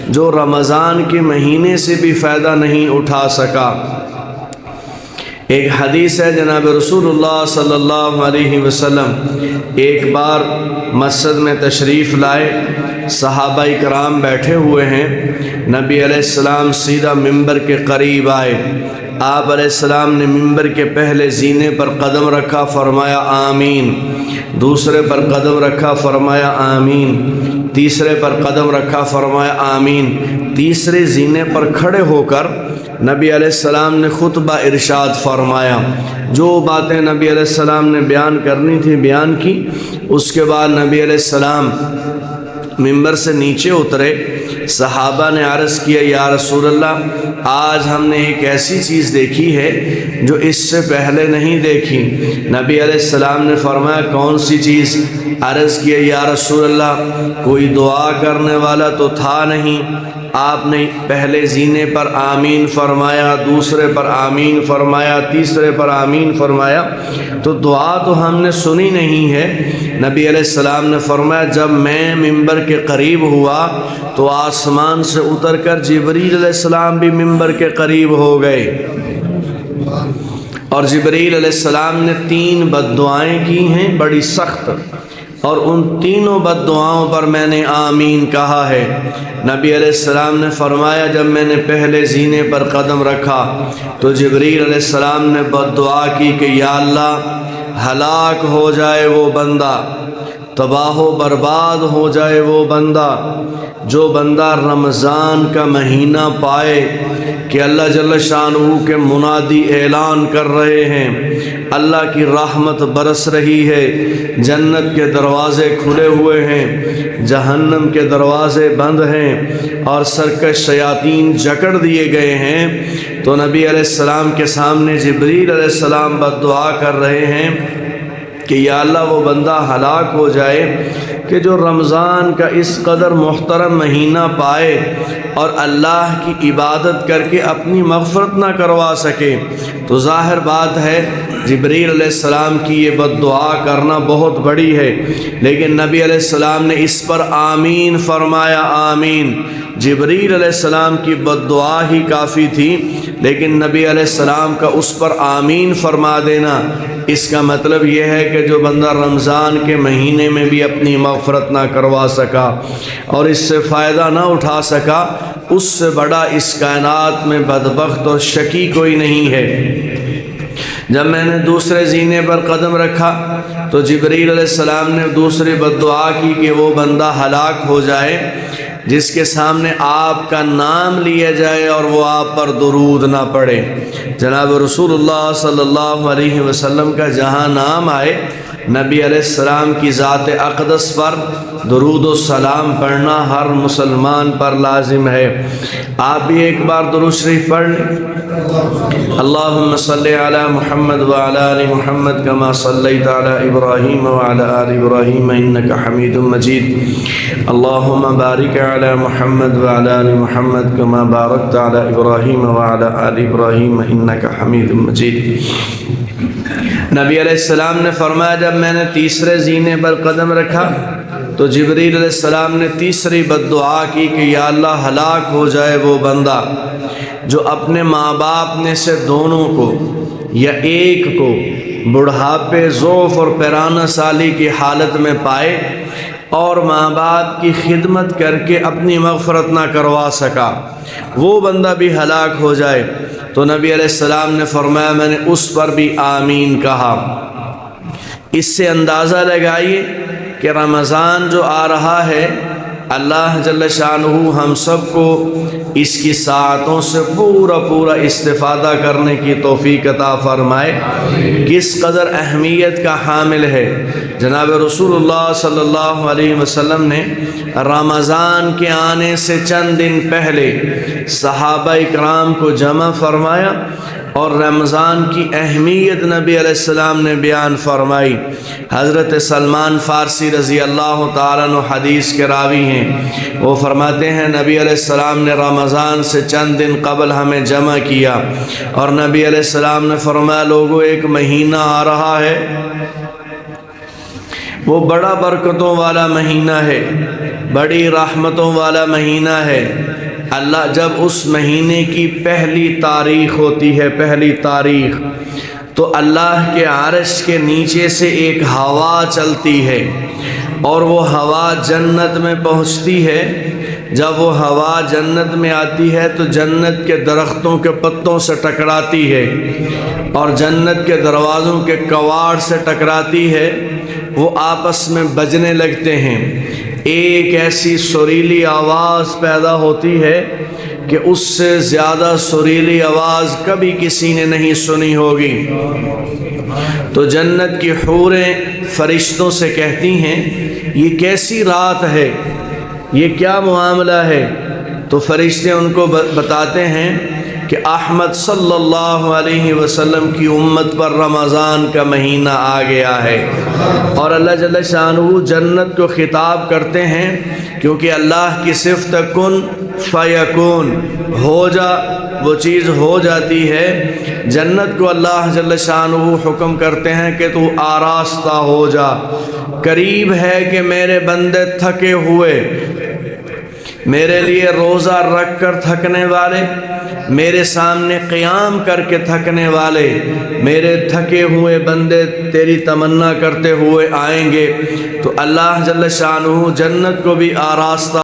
جو رمضان کے مہینے سے بھی فائدہ نہیں اٹھا سکا۔ ایک حدیث ہے جناب رسول اللہ صلی اللہ علیہ وسلم ایک بار مسجد میں تشریف لائے، صحابہ کرام بیٹھے ہوئے ہیں، نبی علیہ السلام سیدھا ممبر کے قریب آئے، آپ علیہ السلام نے ممبر کے پہلے زینے پر قدم رکھا، فرمایا آمین، دوسرے پر قدم رکھا، فرمایا آمین، تیسرے پر قدم رکھا، فرمایا آمین، تیسرے زینے پر کھڑے ہو کر نبی علیہ السلام نے خطبہ ارشاد فرمایا، جو باتیں نبی علیہ السلام نے بیان کرنی تھی بیان کی۔ اس کے بعد نبی علیہ السلام ممبر سے نیچے اترے، صحابہ نے عرض کیا یا رسول اللہ آج ہم نے ایک ایسی چیز دیکھی ہے جو اس سے پہلے نہیں دیکھی۔ نبی علیہ السلام نے فرمایا کون سی چیز؟ عرض کیا یا رسول اللہ کوئی دعا کرنے والا تو تھا نہیں، آپ نے پہلے زینے پر آمین فرمایا، دوسرے پر آمین فرمایا، تیسرے پر آمین فرمایا، تو دعا تو ہم نے سنی نہیں ہے۔ نبی علیہ السلام نے فرمایا جب میں ممبر کے قریب ہوا تو آسمان سے اتر کر جبریل علیہ السلام بھی ممبر کے قریب ہو گئے، اور جبریل علیہ السلام نے 3 بد دعائیں کی ہیں بڑی سخت، اور ان تینوں بد دعاؤں پر میں نے آمین کہا ہے۔ نبی علیہ السلام نے فرمایا جب میں نے پہلے زینے پر قدم رکھا تو جبریل علیہ السلام نے بد دعا کی کہ یا اللہ ہلاک ہو جائے وہ بندہ، تباہ و برباد ہو جائے وہ بندہ، جو بندہ رمضان کا مہینہ پائے کہ اللہ جل شانہ کے منادی اعلان کر رہے ہیں اللہ کی رحمت برس رہی ہے، جنت کے دروازے کھلے ہوئے ہیں، جہنم کے دروازے بند ہیں، اور سرکش شیاطین جکڑ دیے گئے ہیں، تو نبی علیہ السلام کے سامنے جبریل علیہ السلام بد دعا کر رہے ہیں کہ یا اللہ وہ بندہ ہلاک ہو جائے کہ جو رمضان کا اس قدر محترم مہینہ پائے اور اللہ کی عبادت کر کے اپنی مغفرت نہ کروا سکے۔ تو ظاہر بات ہے جبریل علیہ السلام کی یہ بد دعا کرنا بہت بڑی ہے، لیکن نبی علیہ السلام نے اس پر آمین فرمایا آمین۔ جبریل علیہ السلام کی بد دعا ہی کافی تھی، لیکن نبی علیہ السلام کا اس پر آمین فرما دینا، اس کا مطلب یہ ہے کہ جو بندہ رمضان کے مہینے میں بھی اپنی مغفرت نہ کروا سکا اور اس سے فائدہ نہ اٹھا سکا، اس سے بڑا اس کائنات میں بدبخت اور شقی کوئی نہیں ہے۔ جب میں نے دوسرے زینے پر قدم رکھا تو جبریل علیہ السلام نے دوسری بد دعا کی کہ وہ بندہ ہلاک ہو جائے جس کے سامنے آپ کا نام لیا جائے اور وہ آپ پر درود نہ پڑے۔ جناب رسول اللہ صلی اللہ علیہ وسلم کا جہاں نام آئے، نبی علیہ السلام کی ذات اقدس پر درود و سلام پڑھنا ہر مسلمان پر لازم ہے۔ آپ بھی ایک بار درود شریف پڑھ لیں۔ اللہم صلی علی محمد وعلی آل محمد کما صلیت علی ابراہیم وعلی آل ابراہیم انکا حمید مجید۔ اللہم بارک علی محمد وعلی آل محمد کما بارکت علی ابراہیم وعلی آل ابراہیم انکا حمید مجید۔ نبی علیہ السلام نے فرمایا جب میں نے تیسرے زینے پر قدم رکھا تو جبریل علیہ السلام نے تیسری بد دعا کی کہ یا اللہ ہلاک ہو جائے وہ بندہ جو اپنے ماں باپ میں سے دونوں کو یا ایک کو بڑھاپے، ضعف اور پیرانہ سالی کی حالت میں پائے اور ماں باپ کی خدمت کر کے اپنی مغفرت نہ کروا سکا، وہ بندہ بھی ہلاک ہو جائے۔ تو نبی علیہ السلام نے فرمایا میں نے اس پر بھی آمین کہا۔ اس سے اندازہ لگائیے کہ رمضان جو آ رہا ہے، اللہ جل شانہ ہم سب کو اس کی ساعتوں سے پورا استفادہ کرنے کی توفیق عطا فرمائے۔ کس قدر اہمیت کا حامل ہے، جناب رسول اللہ صلی اللہ علیہ وسلم نے رمضان کے آنے سے چند دن پہلے صحابہ اکرام کو جمع فرمایا اور رمضان کی اہمیت نبی علیہ السلام نے بیان فرمائی۔ حضرت سلمان فارسی رضی اللہ تعالیٰ عنہ حدیث کے راوی ہیں، وہ فرماتے ہیں نبی علیہ السلام نے رمضان سے چند دن قبل ہمیں جمع کیا اور نبی علیہ السلام نے فرمایا لوگوں ایک مہینہ آ رہا ہے، وہ بڑا برکتوں والا مہینہ ہے، بڑی رحمتوں والا مہینہ ہے۔ اللہ جب اس مہینے کی پہلی تاریخ ہوتی ہے، پہلی تاریخ، تو اللہ کے عرش کے نیچے سے ایک ہوا چلتی ہے اور وہ ہوا جنت میں پہنچتی ہے۔ جب وہ ہوا جنت میں آتی ہے تو جنت کے درختوں کے پتوں سے ٹکراتی ہے اور جنت کے دروازوں کے کواڑ سے ٹکراتی ہے، وہ آپس میں بجنے لگتے ہیں۔ ایک ایسی سریلی آواز پیدا ہوتی ہے کہ اس سے زیادہ سریلی آواز کبھی کسی نے نہیں سنی ہوگی۔ تو جنت کی حوریں فرشتوں سے کہتی ہیں یہ کیسی رات ہے، یہ کیا معاملہ ہے؟ تو فرشتے ان کو بتاتے ہیں کہ احمد صلی اللہ علیہ وسلم کی امت پر رمضان کا مہینہ آ گیا ہے، اور اللہ جل شانہ جنت کو خطاب کرتے ہیں کیونکہ اللہ کی صفت کن فیکون، ہو جا، وہ چیز ہو جاتی ہے۔ جنت کو اللہ جل شانہ حکم کرتے ہیں کہ تو آراستہ ہو جا، قریب ہے کہ میرے بندے تھکے ہوئے، میرے لیے روزہ رکھ کر تھکنے والے، میرے سامنے قیام کر کے تھکنے والے، میرے تھکے ہوئے بندے تیری تمنا کرتے ہوئے آئیں گے۔ تو اللہ جل شانہ جنت کو بھی آراستہ